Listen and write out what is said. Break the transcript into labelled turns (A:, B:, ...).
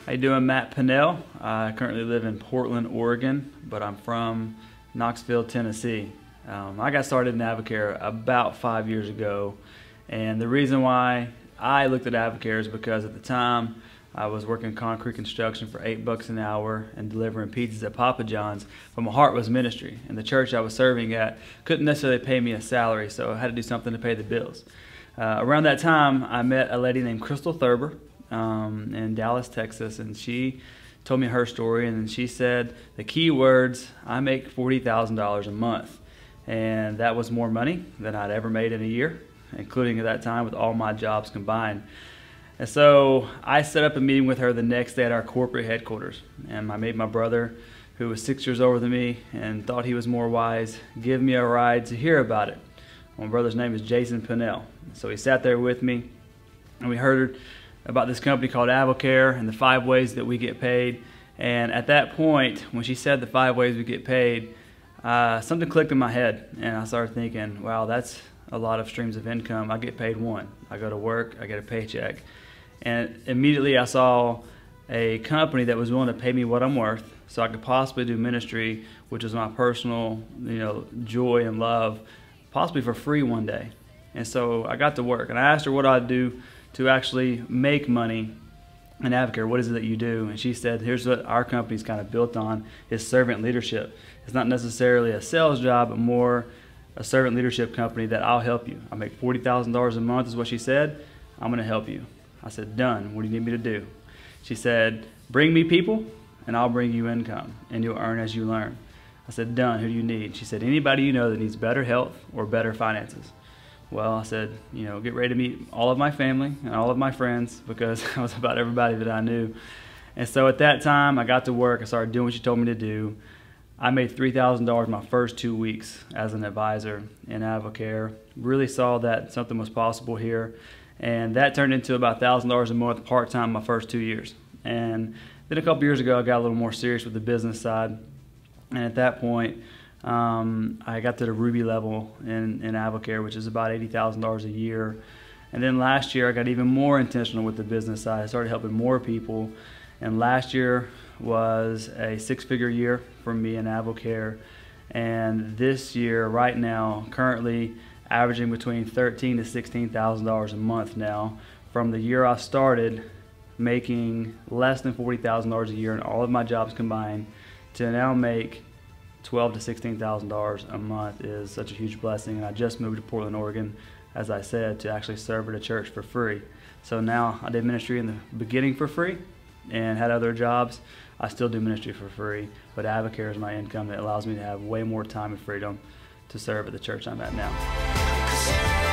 A: How you doing, Matt Pannell? I currently live in Portland, Oregon, but I'm from Knoxville, Tennessee. I got started in AdvoCare about 5 years ago, and the reason why I looked at AdvoCare is because at the time I was working concrete construction for $8 an hour and delivering pizzas at Papa John's, but my heart was ministry, and the church I was serving at couldn't necessarily pay me a salary, so I had to do something to pay the bills. Around that time, I met a lady named Crystal Thurber in Dallas, Texas, and she told me her story, and she said the key words, I make $40,000 a month, and that was more money than I'd ever made in a year, including at that time with all my jobs combined. And so I set up a meeting with her the next day at our corporate headquarters, and I made my brother, who was 6 years older than me and thought he was more wise, give me a ride to hear about it. My brother's name is Jason Pannell. So he sat there with me, and we heard about this company called AdvoCare and the 5 ways that we get paid. And at that point, when she said the 5 ways we get paid, something clicked in my head, and I started thinking, wow, that's a lot of streams of income. I get paid one. I go to work, I get a paycheck. And immediately I saw a company that was willing to pay me what I'm worth so I could possibly do ministry, which is my personal, joy and love, possibly for free one day. And so I got to work, and I asked her what I'd do to actually make money in AdvoCare. What is it that you do? And she said, here's what our company's kind of built on, is servant leadership. It's not necessarily a sales job, but more a servant leadership company that I'll help you. I make $40,000 a month is what she said. I'm going to help you. I said, done. What do you need me to do? She said, bring me people, and I'll bring you income, and you'll earn as you learn. I said, done. Who do you need? She said, anybody you know that needs better health or better finances. Well, I said, get ready to meet all of my family and all of my friends, because I was about everybody that I knew. And so at that time, I got to work. I started doing what she told me to do. I made $3,000 my first 2 weeks as an advisor in AdvoCare. Really saw that something was possible here. And that turned into about $1,000 a month part-time my first 2 years. And then a couple years ago, I got a little more serious with the business side. And at that point, I got to the Ruby level in AdvoCare, which is about $80,000 a year. And then last year, I got even more intentional with the business side. I started helping more people. And last year was a 6-figure year for me in AdvoCare. And this year, right now, currently averaging between $13,000 to $16,000 a month now. From the year I started making less than $40,000 a year in all of my jobs combined to now make $12,000 to $16,000 a month is such a huge blessing. And I just moved to Portland, Oregon, as I said, to actually serve at a church for free. So now I did ministry in the beginning for free and had other jobs. I still do ministry for free, but AdvoCare is my income that allows me to have way more time and freedom to serve at the church I'm at now.